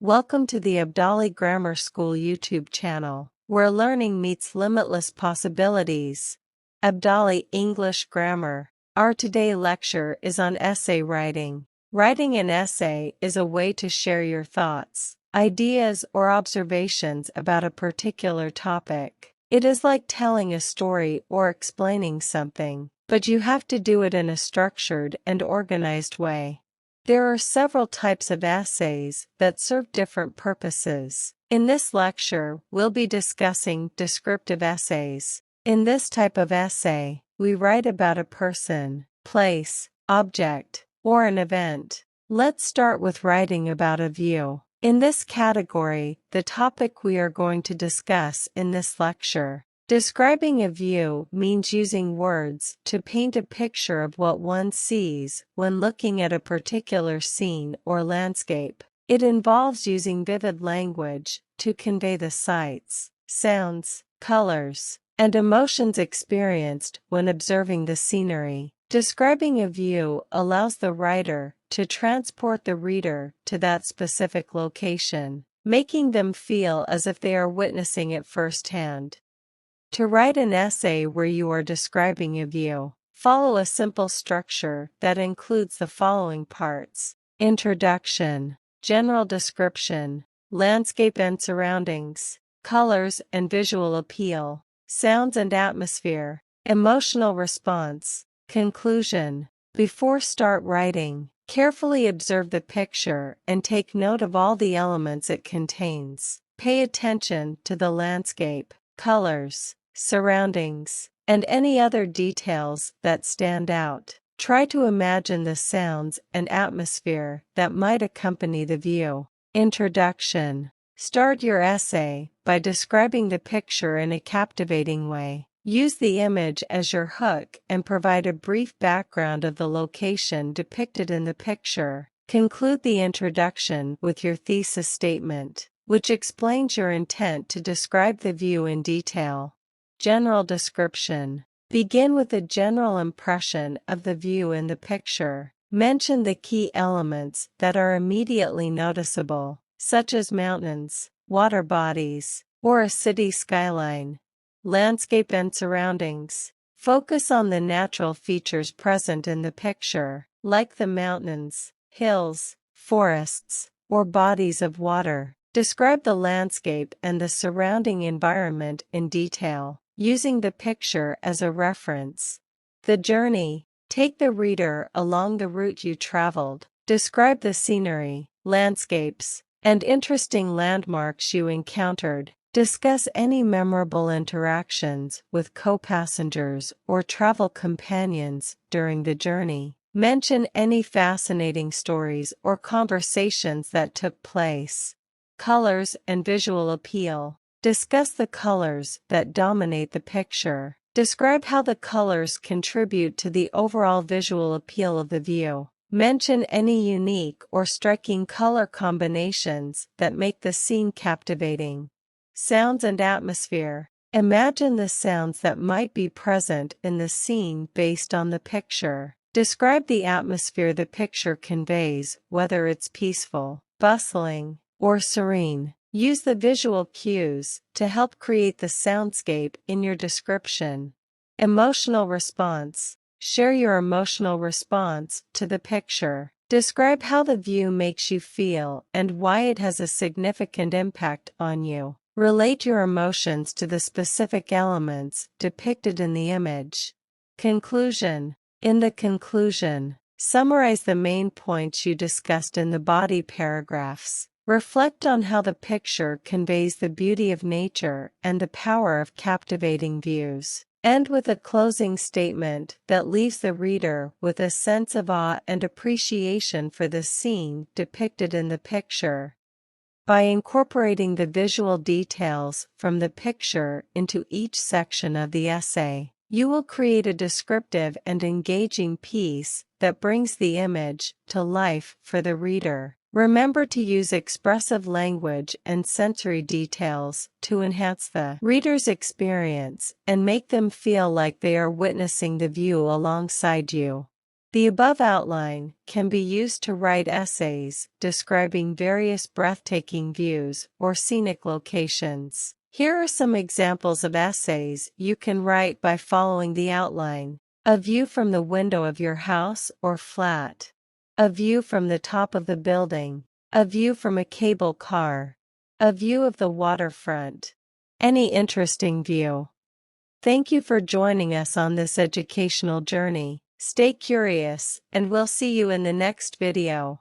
Welcome to the Abdali Grammar School YouTube channel, where learning meets limitless possibilities. Abdali English Grammar. Our today lecture is on essay writing. Writing an essay is a way to share your thoughts, ideas, or observations about a particular topic. It is like telling a story or explaining something, but you have to do it in a structured and organized way. There are several types of essays that serve different purposes. In this lecture, we'll be discussing descriptive essays. In this type of essay, we write about a person, place, object, or an event. Let's start with writing about a view. In this category, the topic we are going to discuss in this lecture. Describing a view means using words to paint a picture of what one sees when looking at a particular scene or landscape. It involves using vivid language to convey the sights, sounds, colors, and emotions experienced when observing the scenery. Describing a view allows the writer to transport the reader to that specific location, making them feel as if they are witnessing it firsthand. To write an essay where you are describing a view, follow a simple structure that includes the following parts: introduction, general description, landscape and surroundings, colors and visual appeal, sounds and atmosphere, emotional response, conclusion. Before start writing, carefully observe the picture and take note of all the elements it contains. Pay attention to the landscape, colors, surroundings, and any other details that stand out. Try to imagine the sounds and atmosphere that might accompany the view. Introduction. Start your essay by describing the picture in a captivating way. Use the image as your hook and provide a brief background of the location depicted in the picture. Conclude the introduction with your thesis statement, which explains your intent to describe the view in detail. General description. Begin with a general impression of the view in the picture. Mention the key elements that are immediately noticeable, such as mountains, water bodies, or a city skyline. Landscape and surroundings. Focus on the natural features present in the picture, like the mountains, hills, forests, or bodies of water. Describe the landscape and the surrounding environment in detail, using the picture as a reference. The journey. Take the reader along the route you traveled. Describe the scenery, landscapes, and interesting landmarks you encountered. Discuss any memorable interactions with co-passengers or travel companions during the journey. Mention any fascinating stories or conversations that took place. Colors and visual appeal. Discuss the colors that dominate the picture. Describe how the colors contribute to the overall visual appeal of the view. Mention any unique or striking color combinations that make the scene captivating. Sounds and atmosphere. Imagine the sounds that might be present in the scene based on the picture. Describe the atmosphere the picture conveys, whether it's peaceful, bustling, or serene. Use the visual cues to help create the soundscape in your description. Emotional response. Share your emotional response to the picture. Describe how the view makes you feel and why it has a significant impact on you. Relate your emotions to the specific elements depicted in the image. Conclusion. In the conclusion, summarize the main points you discussed in the body paragraphs. Reflect on how the picture conveys the beauty of nature and the power of captivating views. End with a closing statement that leaves the reader with a sense of awe and appreciation for the scene depicted in the picture. By incorporating the visual details from the picture into each section of the essay, you will create a descriptive and engaging piece that brings the image to life for the reader. Remember to use expressive language and sensory details to enhance the reader's experience and make them feel like they are witnessing the view alongside you. The above outline can be used to write essays describing various breathtaking views or scenic locations. Here are some examples of essays you can write by following the outline. A view from the window of your house or flat. A view from the top of the building. A view from a cable car. A view of the waterfront. Any interesting view. Thank you for joining us on this educational journey. Stay curious, and we'll see you in the next video.